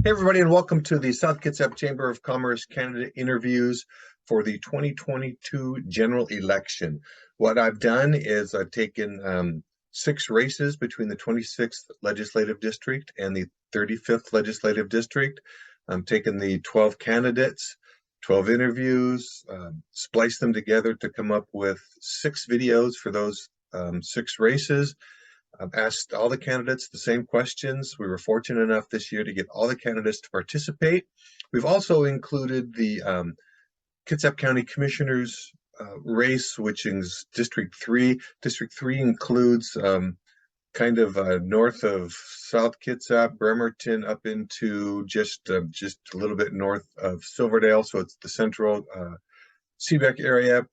Hey, everybody, and welcome to the South Kitsap Chamber of Commerce candidate interviews for the 2022 general election. What I've done is I've taken 6 races between the 26th Legislative District and the 35th Legislative District. I'm taking the 12 candidates, 12 interviews, spliced them together to come up with 6 videos for those 6 races. I've asked all the candidates the same questions. We were fortunate enough this year to get all the candidates to participate. We've also included the Kitsap County Commissioners race, which is District 3. District 3 includes north of South Kitsap, Bremerton, up into just a little bit north of Silverdale. So it's the central Seebeck area.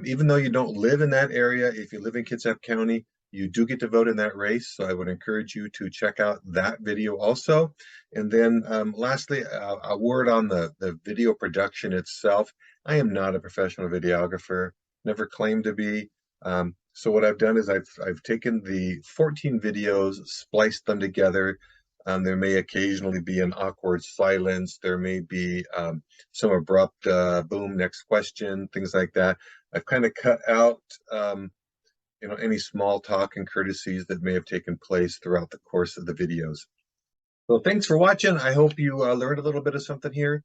Even though you don't live in that area, if you live in Kitsap County, you do get to vote in that race. So I would encourage you to check out that video also. And then lastly, a word on the video production itself. I am not a professional videographer, never claimed to be. So what I've done is I've taken the 14 videos, spliced them together. There may occasionally be an awkward silence. There may be some abrupt boom, next question, things like that. I've kind of cut out any small talk and courtesies that may have taken place throughout the course of the videos. So thanks for watching. I hope you learned a little bit of something here.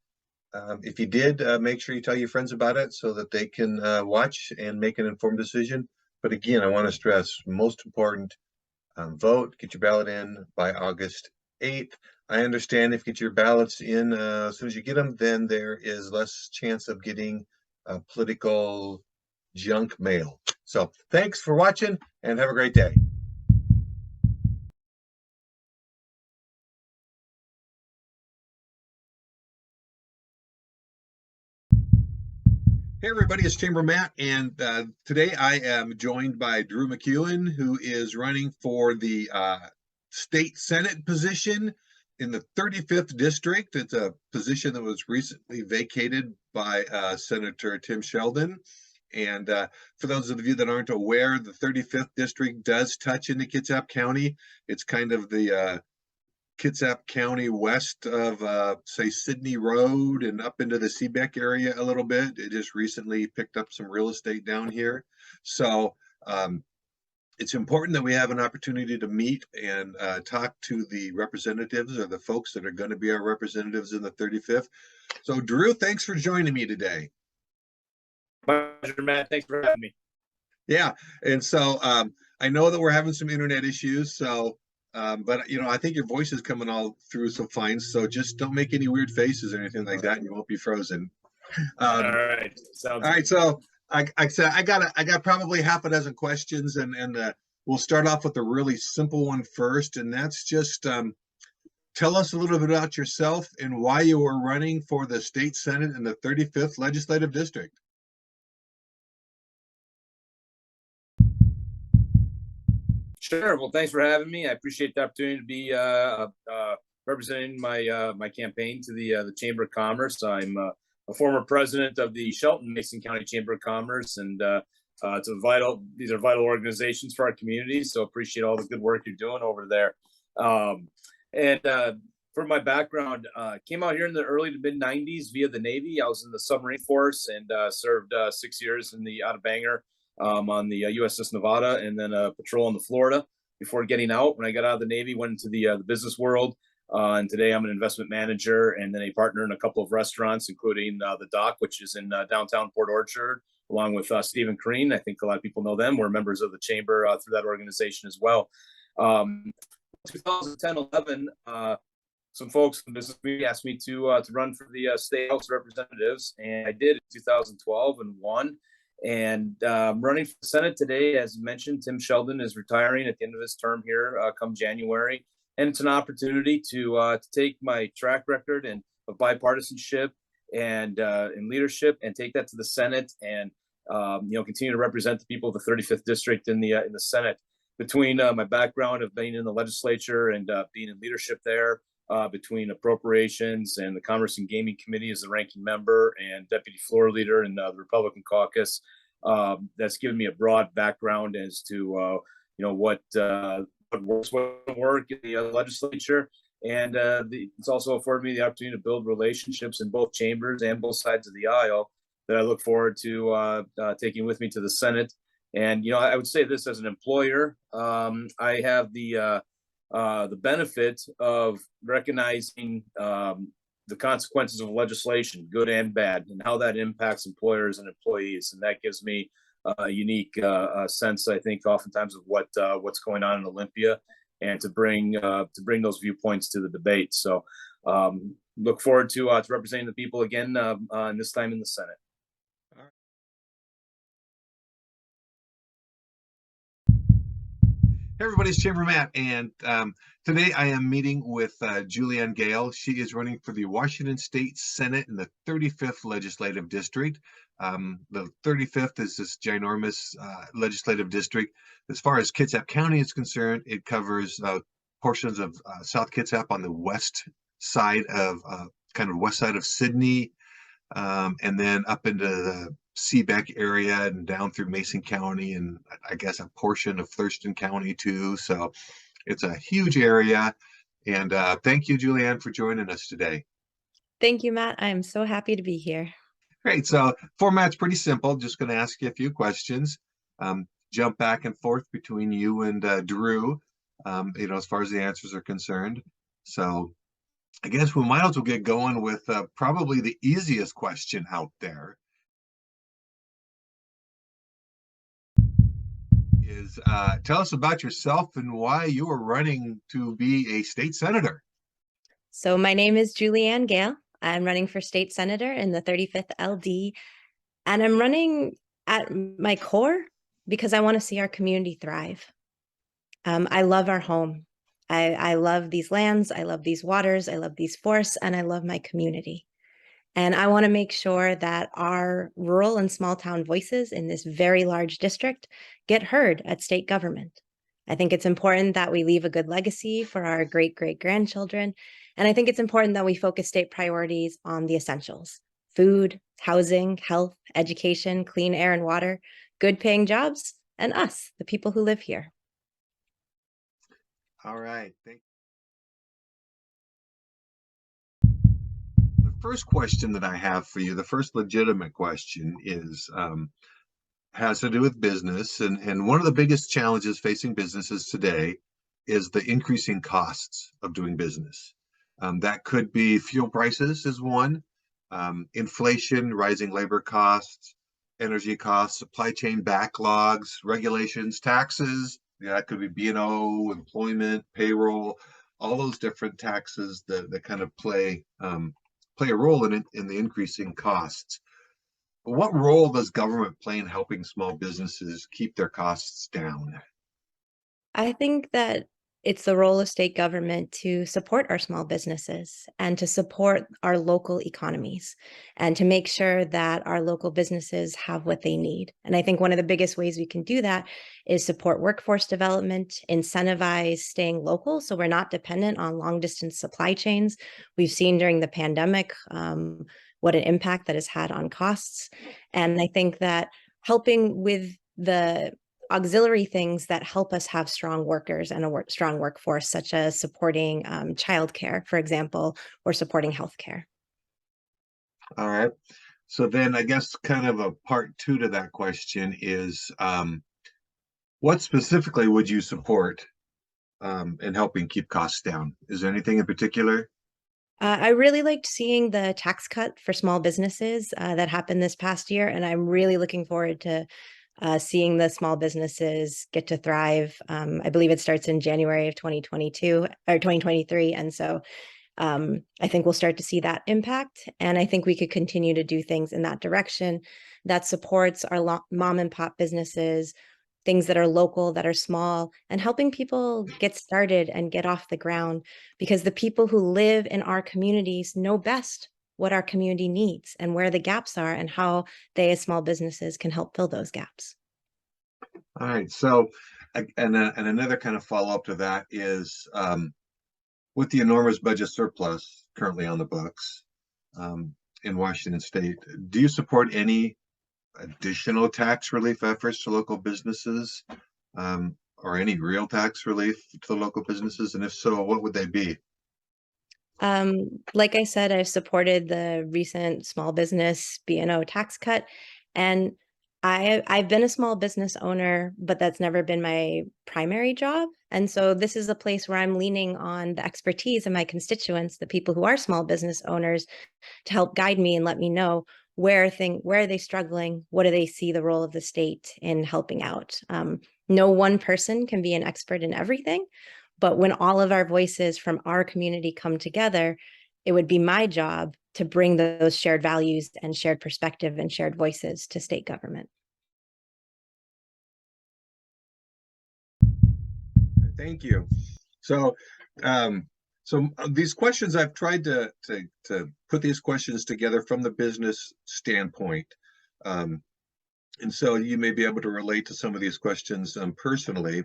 If you did, make sure you tell your friends about it so that they can watch and make an informed decision. But again, I want to stress, most important, vote, get your ballot in by August 8th. I understand if you get your ballots in as soon as you get them, then there is less chance of getting political junk mail. So thanks for watching and have a great day. Hey everybody, it's Chamber Matt, and today I am joined by Drew MacEwen, who is running for the state senate position in the 35th district. It's a position that was recently vacated by Senator Tim Sheldon. And for those of you that aren't aware, the 35th district does touch into Kitsap County. It's kind of the Kitsap County west of, say, Sydney Road and up into the Seebeck area a little bit. It just recently picked up some real estate down here. So it's important that we have an opportunity to meet and talk to the representatives or the folks that are going to be our representatives in the 35th. So Drew, thanks for joining me today. Pleasure, Matt. Thanks for having me. Yeah, and so I know that we're having some internet issues, so but I think your voice is coming all through so fine. So just don't make any weird faces or anything like that, and you won't be frozen. All right, sounds all right. So I said I got probably half a dozen questions, and we'll start off with a really simple one first, and that's just tell us a little bit about yourself and why you were running for the state senate in the 35th legislative district. Sure. Well, thanks for having me. I appreciate the opportunity to be representing my campaign to the Chamber of Commerce. I'm a former president of the Shelton Mason County Chamber of Commerce, and these are vital organizations for our community. So appreciate all the good work you're doing over there. For my background, came out here in the early to mid 90s via the Navy. I was in the submarine force and served 6 years in the out of Bangor. On the USS Nevada, and then a patrol in the Florida before getting out. When I got out of the Navy, went into the business world, and today I'm an investment manager and then a partner in a couple of restaurants, including the Dock, which is in downtown Port Orchard, along with Stephen Crean. I think a lot of people know them. We're members of the chamber through that organization as well. 2010-11, some folks in the business community asked me to run for the State House of Representatives, and I did in 2012 and won. And running for the Senate today, as you mentioned, Tim Sheldon is retiring at the end of his term here come January. And it's an opportunity to take my track record and of bipartisanship and in leadership and take that to the Senate and continue to represent the people of the 35th district in the Senate. Between my background of being in the legislature and being in leadership there, between appropriations and the Commerce and Gaming Committee as the ranking member and deputy floor leader in the Republican caucus. That's given me a broad background as to what works, what work in the legislature, And it's also afforded me the opportunity to build relationships in both chambers and both sides of the aisle that I look forward to taking with me to the Senate. And I would say this as an employer, I have the benefit of recognizing the consequences of legislation, good and bad, and how that impacts employers and employees. And that gives me a unique sense, I think, oftentimes of what's going on in Olympia, and to bring those viewpoints to the debate. So look forward to representing the people again, and this time in the Senate. Hey everybody, it's Chamber Matt, and today I am meeting with Juliane Gale. She is running for the Washington State Senate in the 35th Legislative District. The 35th is this ginormous legislative district. As far as Kitsap County is concerned, it covers portions of South Kitsap on the west side of west side of Sydney, and then up into the Seabeck area and down through Mason County, and I guess a portion of Thurston County too. So it's a huge area. And thank you, Juliane, for joining us today. Thank you, Matt. I'm so happy to be here. Great. So format's pretty simple. Just going to ask you a few questions. Jump back and forth between you and Drew, as far as the answers are concerned. So I guess we might as well get going with probably the easiest question out there. Is tell us about yourself and why you are running to be a state senator. So my name is Juliane Gale. I'm running for state senator in the 35th LD, and I'm running at my core because I want to see our community thrive. I love our home. I love these lands. I love these waters. I love these forests, and I love my community. And I want to make sure that our rural and small town voices in this very large district get heard at state government. I think it's important that we leave a good legacy for our great-great-grandchildren. And I think it's important that we focus state priorities on the essentials: food, housing, health, education, clean air and water, good paying jobs, and us, the people who live here. All right. Thank The first question that I have for you, the first legitimate question, is has to do with business. And one of the biggest challenges facing businesses today is the increasing costs of doing business. That could be fuel prices is one, inflation, rising labor costs, energy costs, supply chain backlogs, regulations, taxes. That could be B&O, employment, payroll, all those different taxes that kind of play a role in the increasing costs. What role does government play in helping small businesses keep their costs down? I think that it's the role of state government to support our small businesses and to support our local economies and to make sure that our local businesses have what they need. And I think one of the biggest ways we can do that is support workforce development, incentivize staying local so we're not dependent on long distance supply chains. We've seen during the pandemic what an impact that has had on costs. And I think that helping with the auxiliary things that help us have strong workers and a strong workforce, such as supporting childcare, for example, or supporting healthcare. All right. So then I guess kind of a part two to that question is what specifically would you support in helping keep costs down? Is there anything in particular? I really liked seeing the tax cut for small businesses that happened this past year, and I'm really looking forward to seeing the small businesses get to thrive. I believe it starts in January of 2022 or 2023. And so I think we'll start to see that impact. And I think we could continue to do things in that direction that supports our mom and pop businesses, things that are local, that are small, and helping people get started and get off the ground, because the people who live in our communities know best what our community needs and where the gaps are and how they as small businesses can help fill those gaps. All right. So, and another kind of follow up to that is with the enormous budget surplus currently on the books in Washington State, do you support any additional tax relief efforts to local businesses or any real tax relief to local businesses? And if so, what would they be? Like I said, I've supported the recent small business B&O tax cut, and I've been a small business owner, but that's never been my primary job. And so this is a place where I'm leaning on the expertise of my constituents, the people who are small business owners, to help guide me and let me know where are they struggling, what do they see the role of the state in helping out. No one person can be an expert in everything, but when all of our voices from our community come together, it would be my job to bring those shared values and shared perspective and shared voices to state government. Thank you. So, these questions, I've tried to put these questions together from the business standpoint. And so you may be able to relate to some of these questions personally.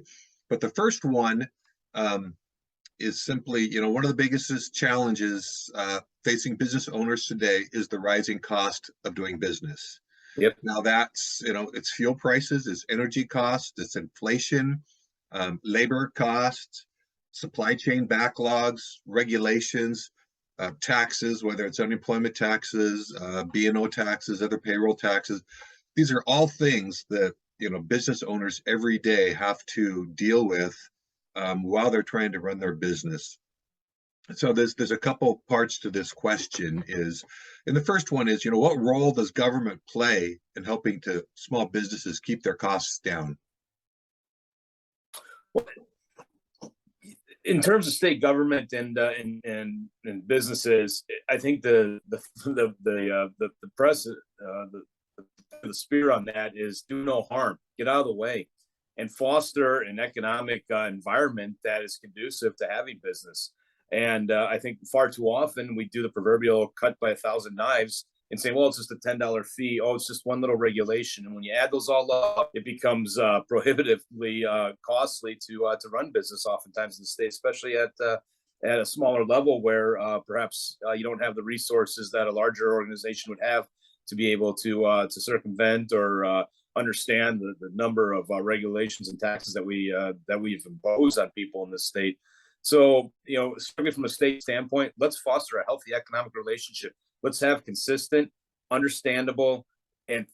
But the first one is simply, one of the biggest challenges facing business owners today is the rising cost of doing business. Yep. Now that's, it's fuel prices, it's energy costs, it's inflation, labor costs, supply chain backlogs, regulations, taxes, whether it's unemployment taxes, B&O taxes, other payroll taxes. These are all things that, business owners every day have to deal with while they're trying to run their business. So there's a couple parts to this question and the first one is, what role does government play in helping to small businesses keep their costs down? In terms of state government and businesses, I think the spear on that is do no harm, get out of the way, and foster an economic environment that is conducive to having business. And I think far too often we do the proverbial cut by 1,000 knives and say, well, it's just a $10 fee. Oh, it's just one little regulation. And when you add those all up, it becomes prohibitively costly to run business oftentimes in the state, especially at a smaller level where perhaps you don't have the resources that a larger organization would have to be able to circumvent or understand the number of regulations and taxes that we've imposed on people in this state. So, starting from a state standpoint, let's foster a healthy economic relationship. Let's have consistent, understandable, and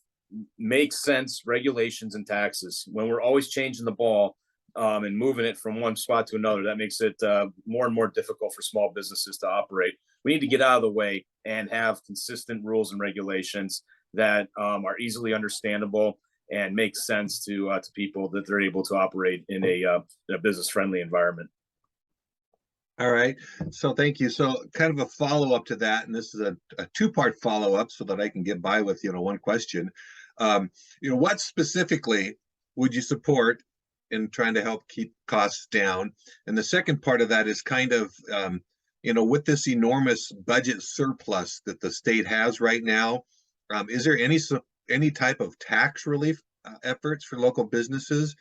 make sense regulations and taxes. When we're always changing the ball and moving it from one spot to another, that makes it more and more difficult for small businesses to operate. We need to get out of the way and have consistent rules and regulations that are easily understandable and make sense to people, that they're able to operate in a business-friendly environment. All right. So thank you. So kind of a follow-up to that, and this is a two-part follow-up so that I can get by with, one question. What specifically would you support in trying to help keep costs down? And the second part of that is kind of, with this enormous budget surplus that the state has right now, is there any type of tax relief efforts for local businesses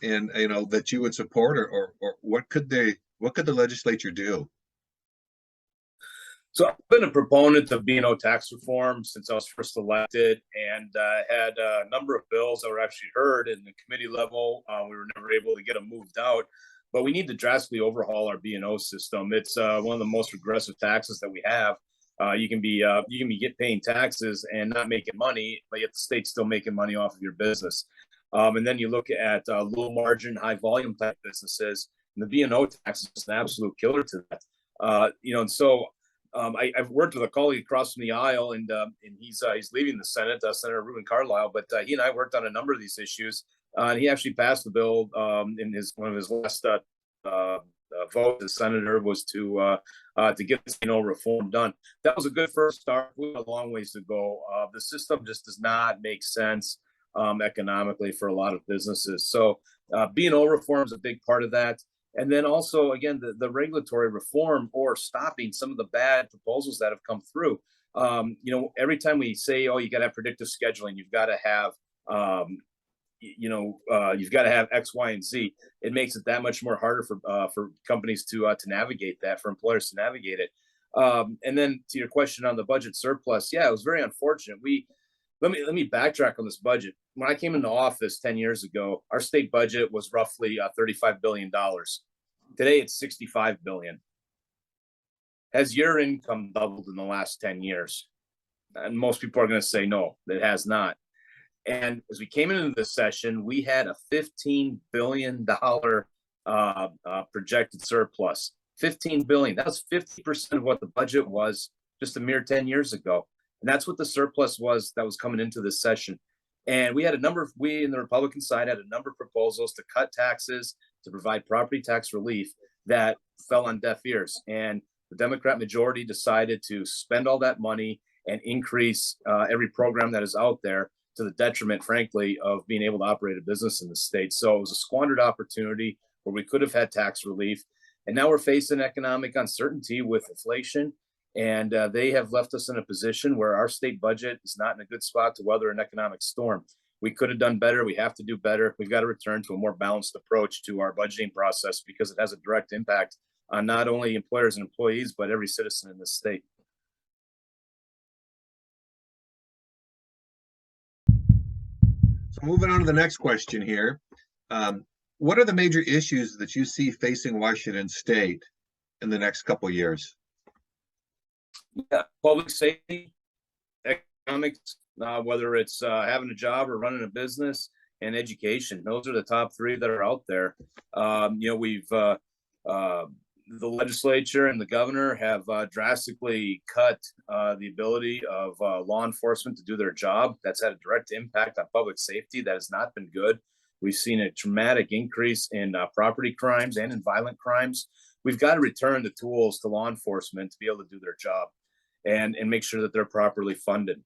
and, that you would support, or what could the legislature do? So I've been a proponent of B&O tax reform since I was first elected, and had a number of bills that were actually heard in the committee level. We were never able to get them moved out, but we need to drastically overhaul our B&O system. It's one of the most regressive taxes that we have. You can be paying taxes and not making money, but yet the state's still making money off of your business. And then you look at low margin, high volume type businesses. And the B&O tax is an absolute killer to that. And so I've worked with a colleague across from the aisle, and he's leaving the Senate, Senator Ruben Carlisle. But he and I worked on a number of these issues, and he actually passed the bill in one of his last votes as senator was to get this reform done. That was a good first start. We have a long ways to go. The system just does not make sense economically for a lot of businesses. So B&O reform is a big part of that. And then also, again, the regulatory reform or stopping some of the bad proposals that have come through. Every time we say, oh, you got to have predictive scheduling, you've got to have, you've got to have X, Y, and Z. It makes it that much more harder for companies to navigate that, for employers to navigate it. And then to your question on the budget surplus, yeah, it was very unfortunate. Let me backtrack on this budget. When I came into office 10 years ago, our state budget was roughly $35 billion. Today, it's $65 billion. Has your income doubled in the last 10 years? And most people are going to say no, it has not. And as we came into this session, we had a $15 billion projected surplus. 15 billion. That was 50% of what the budget was just a mere 10 years ago. And that's what the surplus was that was coming into this session. And we in the Republican side had a number of proposals to cut taxes, to provide property tax relief that fell on deaf ears. And the Democrat majority decided to spend all that money and increase every program that is out there, to the detriment, frankly, of being able to operate a business in the state. So it was a squandered opportunity where we could have had tax relief. And now we're facing economic uncertainty with inflation. And they have left us in a position where our state budget is not in a good spot to weather an economic storm. We could have done better. We have to do better. We've got to return to a more balanced approach to our budgeting process, because it has a direct impact on not only employers and employees, but every citizen in this state. So moving on to the next question here. What are the major issues that you see facing Washington State in the next couple of years? Yeah, public safety, economics, whether it's having a job or running a business, and education. Those are the top three that are out there. We've the legislature and the governor have drastically cut the ability of law enforcement to do their job. That's had a direct impact on public safety. That has not been good. We've seen a dramatic increase in property crimes and in violent crimes. We've got to return the tools to law enforcement to be able to do their job and make sure that they're properly funded.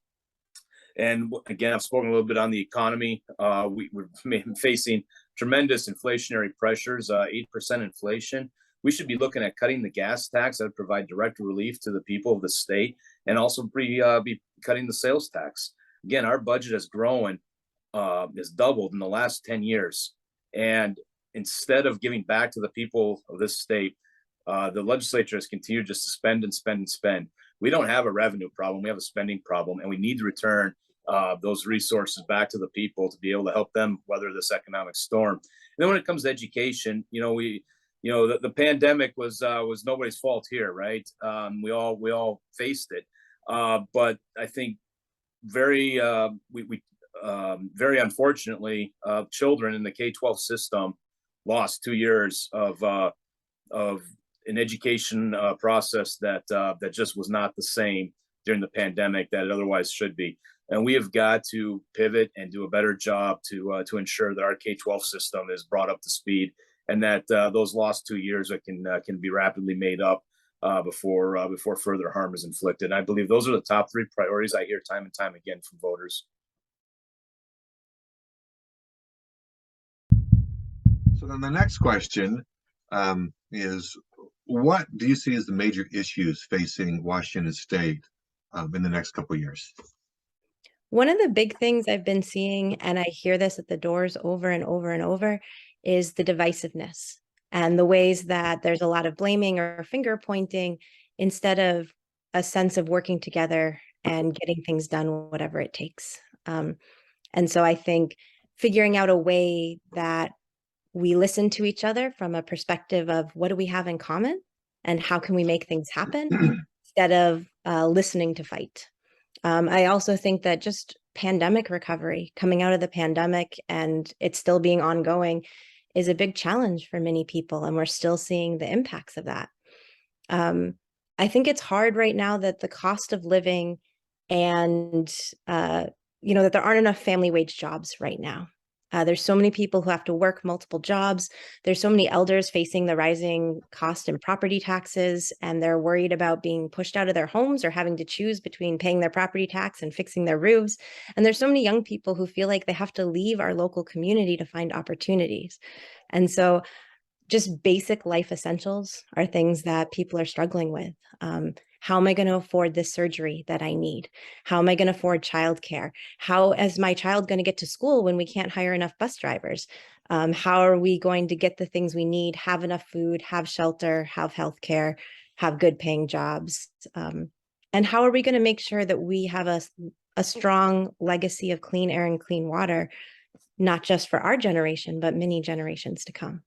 And again, I've spoken a little bit on the economy. We're facing tremendous inflationary pressures, 8% inflation. We should be looking at cutting the gas tax that would provide direct relief to the people of the state, and also be cutting the sales tax. Again, our budget has grown, has doubled in the last 10 years. And instead of giving back to the people of this state, the legislature has continued just to spend and spend and spend. We don't have a revenue problem. We have a spending problem, and we need to return those resources back to the people to be able to help them weather this economic storm. And then when it comes to education, the pandemic was nobody's fault here, right? We all faced it, but I think very unfortunately, children in the K-12 system lost 2 years of an education process that just was not the same during the pandemic that it otherwise should be. And we have got to pivot and do a better job to ensure that our K-12 system is brought up to speed, and that those lost 2 years can be rapidly made up before further harm is inflicted. And I believe those are the top three priorities I hear time and time again from voters. So then the next question is, what do you see as the major issues facing Washington State in the next couple of years? One of the big things I've been seeing, and I hear this at the doors over and over and over, is the divisiveness and the ways that there's a lot of blaming or finger pointing instead of a sense of working together and getting things done, whatever it takes. And so I think figuring out a way that we listen to each other from a perspective of what do we have in common and how can we make things happen instead of listening to fight. I also think that just pandemic recovery, coming out of the pandemic and it's still being ongoing, is a big challenge for many people, and we're still seeing the impacts of that. I think it's hard right now that the cost of living and, that there aren't enough family wage jobs right now. There's so many people who have to work multiple jobs. There's so many elders facing the rising cost in property taxes, and they're worried about being pushed out of their homes or having to choose between paying their property tax and fixing their roofs. And there's so many young people who feel like they have to leave our local community to find opportunities. And so just basic life essentials are things that people are struggling with. How am I going to afford this surgery that I need? How am I going to afford childcare? How is my child going to get to school when we can't hire enough bus drivers? How are we going to get the things we need, have enough food, have shelter, have healthcare, have good paying jobs? And how are we going to make sure that we have a strong legacy of clean air and clean water, not just for our generation, but many generations to come?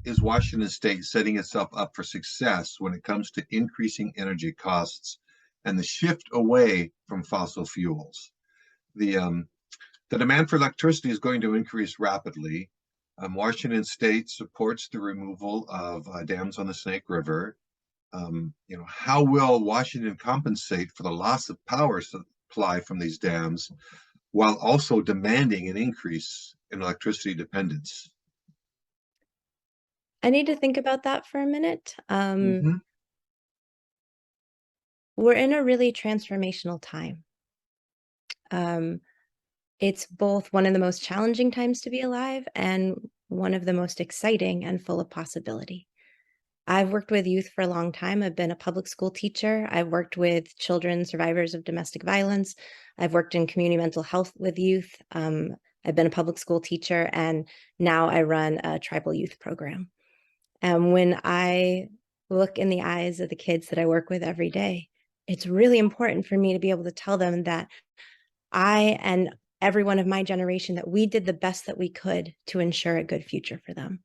is Washington State setting itself up for success when it comes to increasing energy costs and the shift away from fossil fuels? The demand for electricity is going to increase rapidly. Washington State supports the removal of dams on the Snake River. How will Washington compensate for the loss of power supply from these dams while also demanding an increase in electricity dependence? I need to think about that for a minute. Mhm. We're in a really transformational time. It's both one of the most challenging times to be alive and one of the most exciting and full of possibility. I've worked with youth for a long time. I've been a public school teacher. I've worked with children survivors of domestic violence. I've worked in community mental health with youth. I've been a public school teacher, and now I run a tribal youth program. And when I look in the eyes of the kids that I work with every day, it's really important for me to be able to tell them that I and everyone of my generation, that we did the best that we could to ensure a good future for them.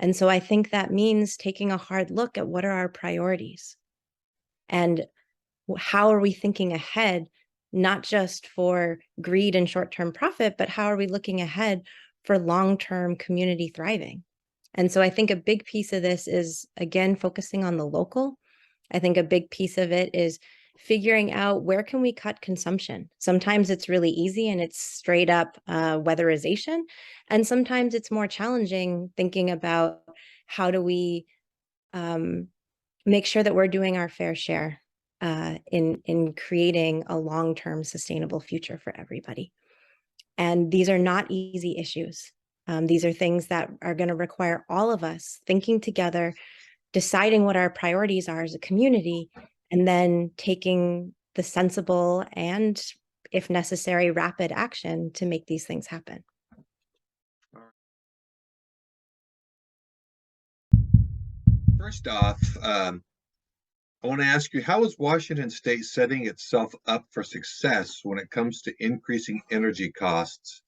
And so I think that means taking a hard look at what are our priorities and how are we thinking ahead, not just for greed and short-term profit, but how are we looking ahead for long-term community thriving? And so I think a big piece of this is, again, focusing on the local. I think a big piece of it is figuring out where can we cut consumption. Sometimes it's really easy and it's straight up weatherization. And sometimes it's more challenging thinking about how do we make sure that we're doing our fair share in creating a long-term sustainable future for everybody. And these are not easy issues. These are things that are going to require all of us thinking together, deciding what our priorities are as a community, and then taking the sensible and, if necessary, rapid action to make these things happen. First off, I want to ask you, how is Washington State setting itself up for success when it comes to increasing energy costs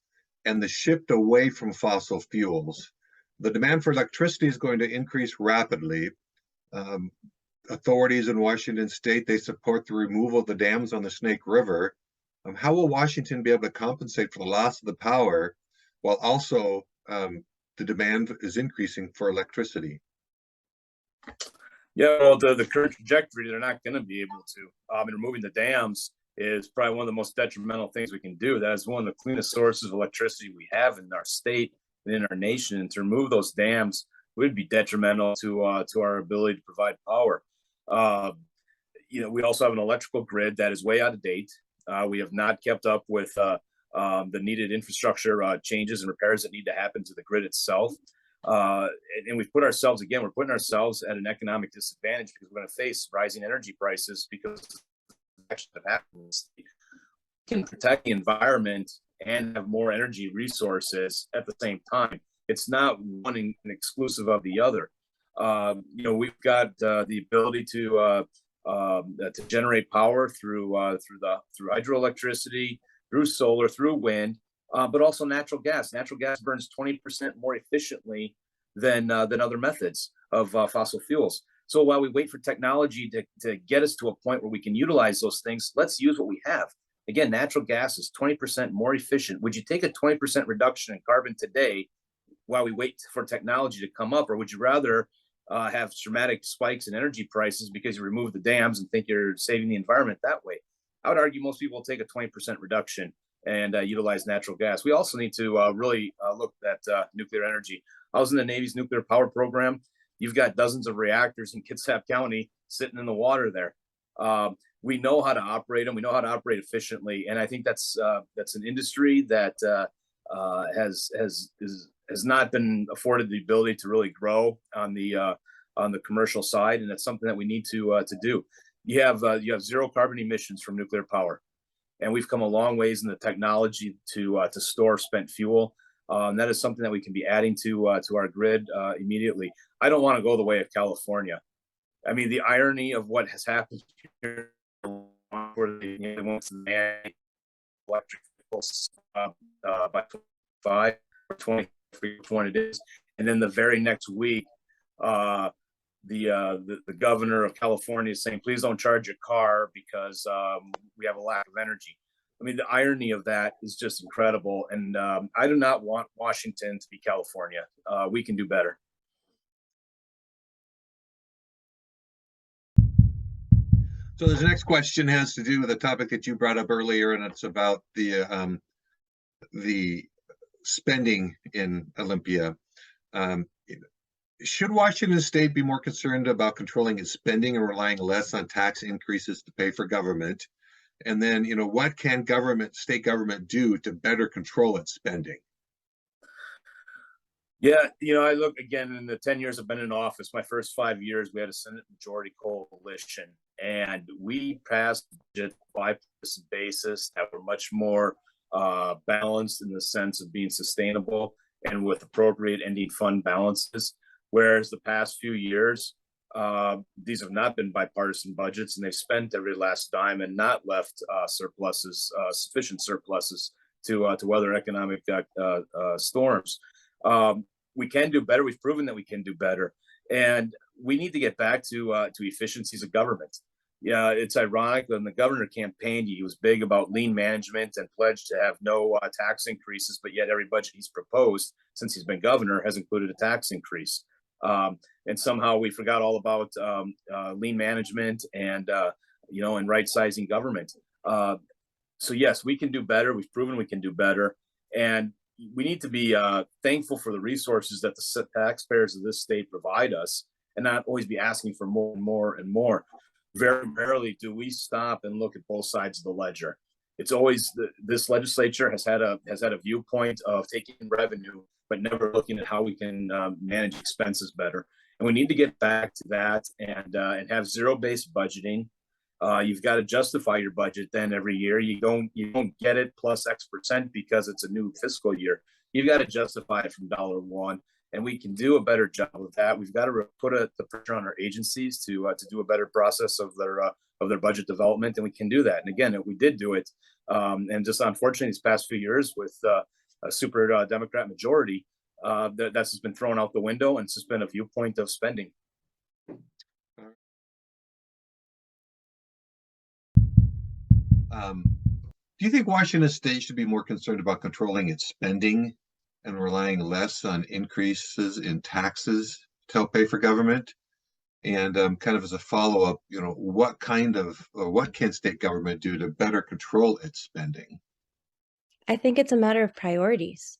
and the shift away from fossil fuels? The demand for electricity is going to increase rapidly. Authorities in Washington State, they support the removal of the dams on the Snake River. How will Washington be able to compensate for the loss of the power while also the demand is increasing for electricity? Yeah, well, the current trajectory, they're not going to be able to. And removing the dams is probably one of the most detrimental things we can do. That is one of the cleanest sources of electricity we have in our state and in our nation. And to remove those dams would be detrimental to our ability to provide power. We also have an electrical grid that is way out of date. We have not kept up with the needed infrastructure changes and repairs that need to happen to the grid itself. And we're putting ourselves at an economic disadvantage because we're going to face rising energy prices because of the action that happens. We can protect the environment and have more energy resources at the same time. It's not one and exclusive of the other. We've got the ability to generate power through hydroelectricity, through solar, through wind, but also natural gas. Natural gas burns 20% more efficiently than other methods of fossil fuels. So while we wait for technology to get us to a point where we can utilize those things, let's use what we have. Again, natural gas is 20% more efficient. Would you take a 20% reduction in carbon today while we wait for technology to come up, or would you rather have dramatic spikes in energy prices because you remove the dams and think you're saving the environment that way? I would argue most people will take a 20% reduction and utilize natural gas. We also need to really look at nuclear energy. I was in the Navy's nuclear power program. You've got dozens of reactors in Kitsap County sitting in the water there. We know how to operate them. We know how to operate efficiently, and I think that's an industry that has not been afforded the ability to really grow on the commercial side, and that's something that we need to do. You have zero carbon emissions from nuclear power, and we've come a long ways in the technology to store spent fuel. And that is something that we can be adding to our grid immediately. I don't want to go the way of California. I mean, the irony of what has happened here, where they want to electric vehicles by 25 or 23, which one it is, and then the very next week The governor of California is saying, please don't charge your car because we have a lack of energy. I mean, the irony of that is just incredible. And I do not want Washington to be California. We can do better. So this next question has to do with a topic that you brought up earlier, and it's about the spending in Olympia. Should Washington State be more concerned about controlling its spending and relying less on tax increases to pay for government? And then, what can state government do to better control its spending? Yeah, I look again in the 10 years I've been in office, my first 5 years, we had a Senate majority coalition, and we passed budget bipartisan basis that were much more balanced in the sense of being sustainable and with appropriate ending fund balances. Whereas the past few years, these have not been bipartisan budgets, and they've spent every last dime and not left sufficient surpluses to weather economic storms. We can do better. We've proven that we can do better, and we need to get back to efficiencies of government. Yeah, it's ironic that in the governor campaign, he was big about lean management and pledged to have no tax increases, but yet every budget he's proposed since he's been governor has included a tax increase. And somehow we forgot all about lean management and and right sizing government. So yes, we can do better. We've proven we can do better, and we need to be thankful for the resources that the taxpayers of this state provide us, and not always be asking for more and more and more. Very rarely do we stop and look at both sides of the ledger. It's always this legislature has had a viewpoint of taking revenue, but never looking at how we can manage expenses better. And we need to get back to that and have zero-based budgeting. You've got to justify your budget then every year. You don't get it plus X% because it's a new fiscal year. You've got to justify it from dollar one, and we can do a better job of that. We've got to put the pressure on our agencies to do a better process of their budget development, and we can do that. And again, we did do it, and just unfortunately, these past few years with a super Democrat majority, that's just been thrown out the window, and it's just been a viewpoint of spending. Do you think Washington State should be more concerned about controlling its spending and relying less on increases in taxes to help pay for government? And kind of as a follow-up, what can state government do to better control its spending? I think it's a matter of priorities.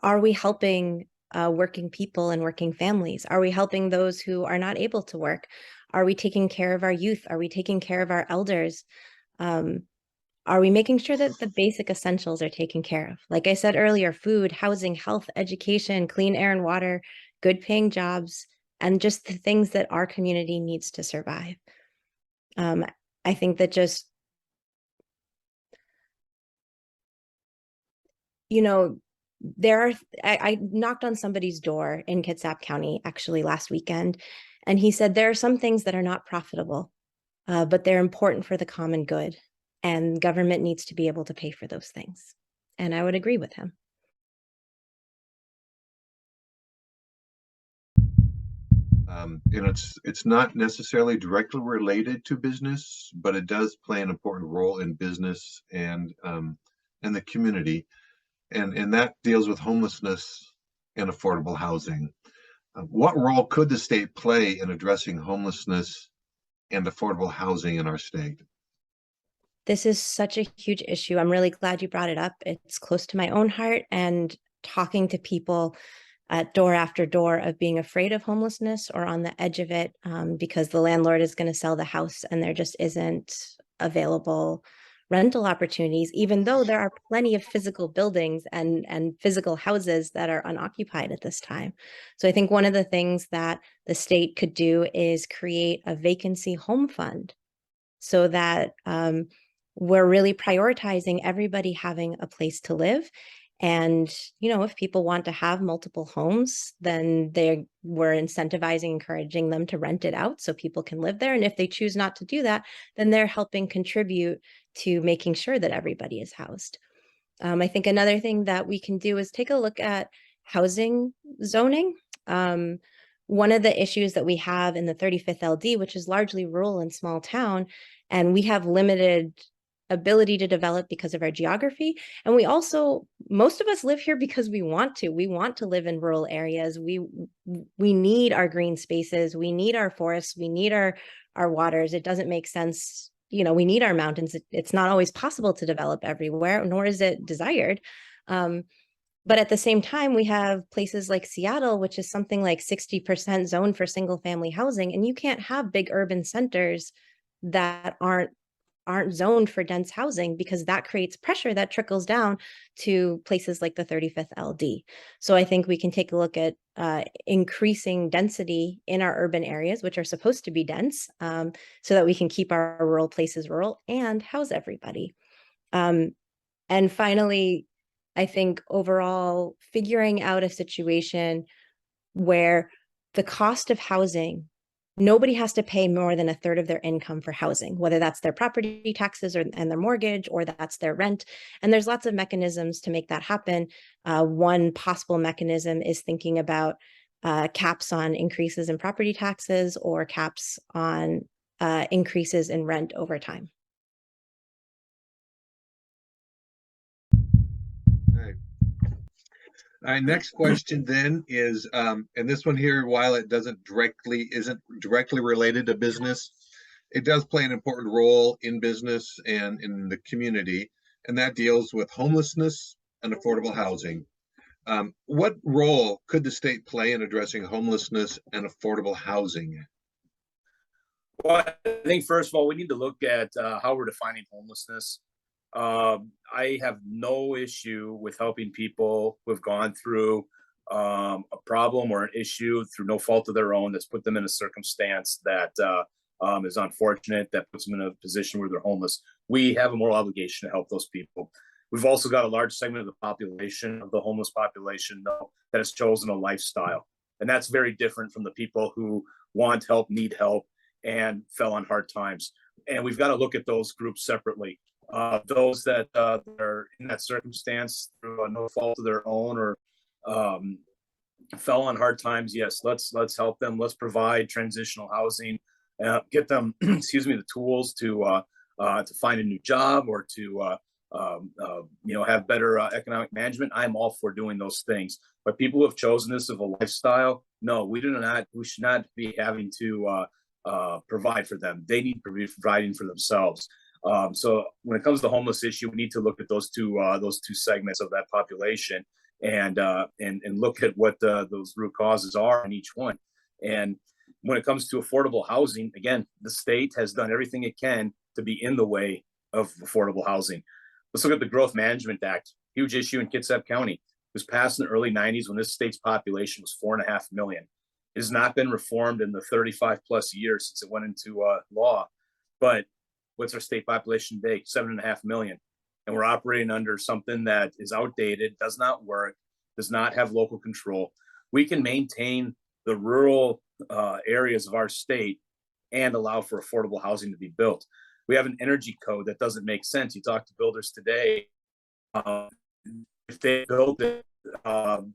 Are we helping working people and working families? Are we helping those who are not able to work? Are we taking care of our youth? Are we taking care of our elders? Are we making sure that the basic essentials are taken care of? Like I said earlier, food, housing, health, education, clean air and water, good paying jobs, and just the things that our community needs to survive. I think that just, I knocked on somebody's door in Kitsap County actually last weekend, and he said there are some things that are not profitable, but they're important for the common good, and government needs to be able to pay for those things. And I would agree with him. It's not necessarily directly related to business, but it does play an important role in business and the community. And that deals with homelessness and affordable housing. What role could the state play in addressing homelessness and affordable housing in our state? This is such a huge issue. I'm really glad you brought it up. It's close to my own heart, and talking to people at door after door of being afraid of homelessness or on the edge of it because the landlord is going to sell the house and there just isn't available rental opportunities, even though there are plenty of physical buildings and physical houses that are unoccupied at this time. So I think one of the things that the state could do is create a vacancy home fund so that we're really prioritizing everybody having a place to live. And, if people want to have multiple homes, then we're incentivizing, encouraging them to rent it out so people can live there. And if they choose not to do that, then they're helping contribute to making sure that everybody is housed. I think another thing that we can do is take a look at housing zoning. one of the issues that we have in the 35th LD, which is largely rural and small town, and we have limited ability to develop because of our geography. And we also, most of us live here because we want to live in rural areas. We need our green spaces. We need our forests. We need our waters. It doesn't make sense. You know, we need our mountains. It's not always possible to develop everywhere, nor is it desired. But at the same time, we have places like Seattle, which is something like 60% zoned for single family housing. And you can't have big urban centers that aren't zoned for dense housing, because that creates pressure that trickles down to places like the 35th LD. So I think we can take a look at increasing density in our urban areas, which are supposed to be dense, so that we can keep our rural places rural and house everybody. And finally, I think overall figuring out a situation where the cost of housing, nobody has to pay more than a third of their income for housing, whether that's their property taxes and their mortgage, or that's their rent. And there's lots of mechanisms to make that happen. One possible mechanism is thinking about caps on increases in property taxes, or caps on increases in rent over time. All right, next question then is, and this one here, while it isn't directly related to business, it does play an important role in business and in the community, and that deals with homelessness and affordable housing. What role could the state play in addressing homelessness and affordable housing? Well, I think first of all, we need to look at how we're defining homelessness. I have no issue with helping people who have gone through a problem or an issue through no fault of their own that's put them in a circumstance that is unfortunate, that puts them in a position where they're homeless. We have a moral obligation to help those people. We've also got a large segment of the population, of the homeless population, though, that has chosen a lifestyle. And that's very different from the people who want help, need help, and fell on hard times. And we've got to look at those groups separately. Those that are in that circumstance through no fault of their own, or fell on hard times, yes, let's help them. Let's provide transitional housing, get them, excuse me, the tools to find a new job, or to have better economic management. I'm all for doing those things. But people who have chosen this of a lifestyle, no, we should not be having to provide for them. They need to be providing for themselves. So when it comes to the homeless issue, we need to look at those two segments of that population, and look at what those root causes are in each one. And when it comes to affordable housing, again, the state has done everything it can to be in the way of affordable housing. Let's look at the Growth Management Act, huge issue in Kitsap County. It was passed in the early 90s when this state's population was 4.5 million. It has not been reformed in the 35 plus years since it went into law. But what's our state population today? 7.5 million. And we're operating under something that is outdated, does not work, does not have local control. We can maintain the rural areas of our state and allow for affordable housing to be built. We have an energy code that doesn't make sense. You talk to builders today, if they build it the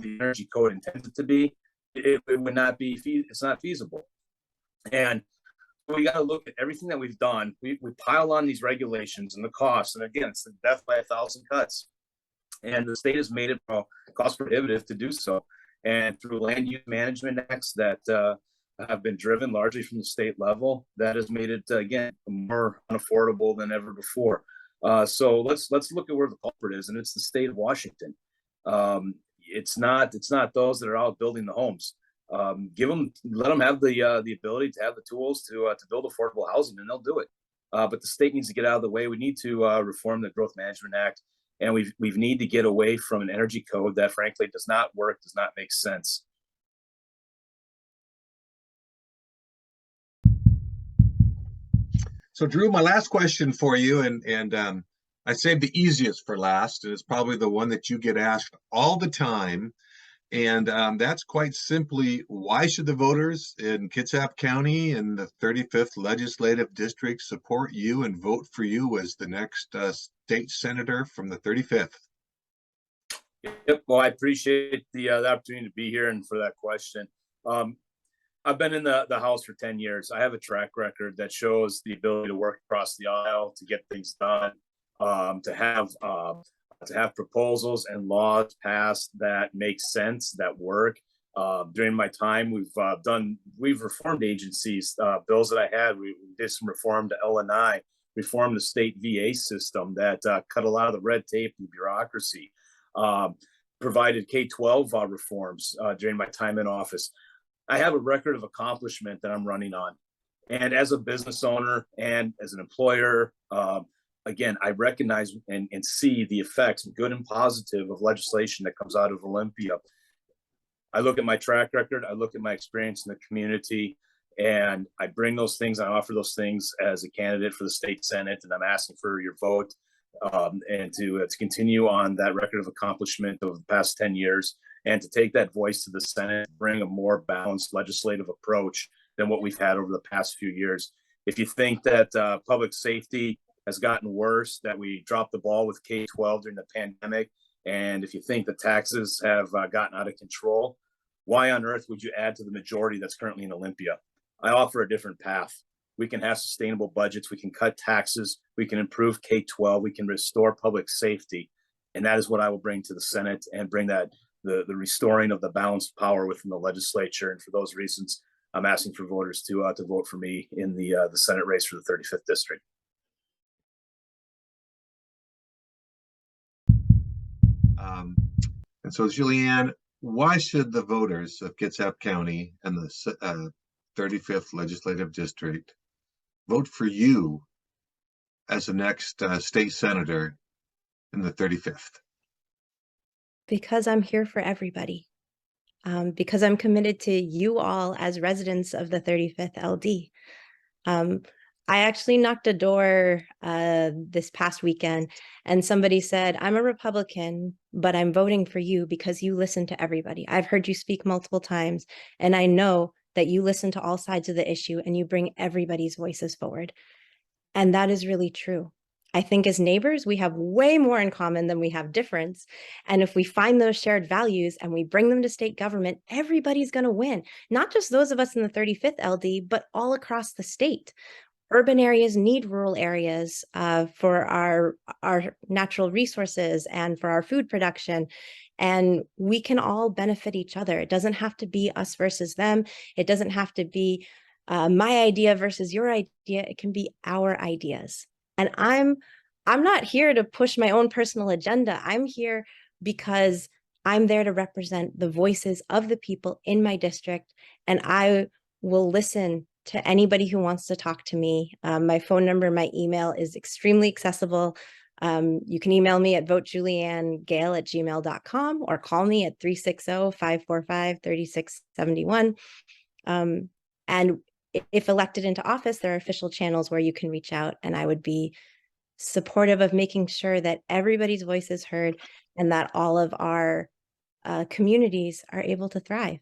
energy code intends it to be, it would not be, it's not feasible. And we got to look at everything that we've done. We pile on these regulations and the costs, and again, it's the death by 1,000 cuts. And the state has made it cost prohibitive to do so. And through land use management acts that have been driven largely from the state level, that has made it again more unaffordable than ever before. So let's look at where the culprit is, and it's the state of Washington. It's not those that are out building the homes. Let them have the ability to have the tools to build affordable housing, and they'll do it. But the state needs to get out of the way. We need to reform the Growth Management Act, and we need to get away from an energy code that frankly does not work, does not make sense. So Drew, my last question for you, and I saved the easiest for last, and it's probably the one that you get asked all the time. And that's quite simply, why should the voters in Kitsap County and the 35th Legislative District support you and vote for you as the next state senator from the 35th? Yep. Well, I appreciate the opportunity to be here and for that question. Um, I've been in the House for 10 years. I have a track record that shows the ability to work across the aisle, to get things done, to have proposals and laws passed that make sense, that work. During my time, we've reformed agencies. Bills that I had, we did some reform to LNI, reformed the state VA system that cut a lot of the red tape and bureaucracy. Um, Provided K-12 reforms during my time in office. I have a record of accomplishment that I'm running on. And as a business owner and as an employer, again, I recognize and see the effects, good and positive, of legislation that comes out of Olympia. I look at my track record, I look at my experience in the community, and I bring those things, I offer those things as a candidate for the state Senate, and I'm asking for your vote and to continue on that record of accomplishment of the past 10 years, and to take that voice to the Senate, bring a more balanced legislative approach than what we've had over the past few years. If you think that public safety has gotten worse, that we dropped the ball with K-12 during the pandemic, and if you think the taxes have gotten out of control, why on earth would you add to the majority that's currently in Olympia? I offer a different path. We can have sustainable budgets. We can cut taxes. We can improve K-12. We can restore public safety. And that is what I will bring to the Senate, and bring that the restoring of the balanced power within the legislature. And for those reasons, I'm asking for voters to vote for me in the Senate race for the 35th district. And so, Juliane, why should the voters of Kitsap County and the 35th Legislative District vote for you as the next state senator in the 35th? Because I'm here for everybody. Because I'm committed to you all as residents of the 35th LD. I actually knocked a door this past weekend, and somebody said, I'm a Republican, but I'm voting for you because you listen to everybody. I've heard you speak multiple times, and I know that you listen to all sides of the issue and you bring everybody's voices forward. And that is really true. I think as neighbors, we have way more in common than we have difference. And if we find those shared values and we bring them to state government, everybody's going to win. Not just those of us in the 35th LD, but all across the state. Urban areas need rural areas for our natural resources and for our food production. And we can all benefit each other. It doesn't have to be us versus them. It doesn't have to be my idea versus your idea. It can be our ideas. And I'm not here to push my own personal agenda. I'm here because I'm there to represent the voices of the people in my district, and I will listen to anybody who wants to talk to me. My phone number, my email is extremely accessible. You can email me at votejulianegale@gmail.com or call me at 360-545-3671. And if elected into office, there are official channels where you can reach out, and I would be supportive of making sure that everybody's voice is heard and that all of our communities are able to thrive.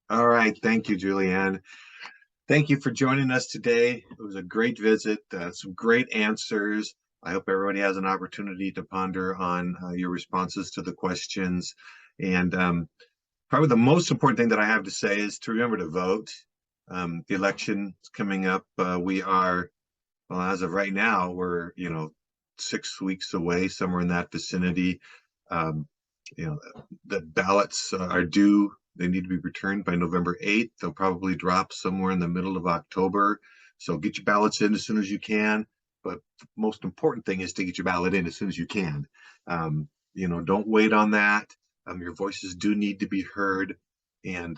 All right. Thank you, Juliane. Thank you for joining us today. It was a great visit, some great answers. I hope everybody has an opportunity to ponder on your responses to the questions. And probably the most important thing that I have to say is to remember to vote. The election is coming up. We are, well, as of right now, we're 6 weeks away, somewhere in that vicinity. The ballots are due. They need to be returned by November 8th. They'll probably drop somewhere in the middle of October. So get your ballots in as soon as you can. But the most important thing is to get your ballot in as soon as you can. Don't wait on that. Your voices do need to be heard. And,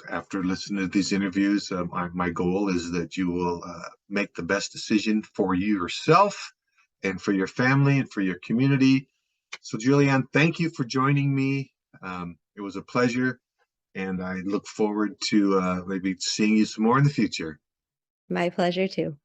after listening to these interviews, my goal is that you will make the best decision for yourself and for your family and for your community. So, Juliane, thank you for joining me. It was a pleasure, and I look forward to maybe seeing you some more in the future. My pleasure too.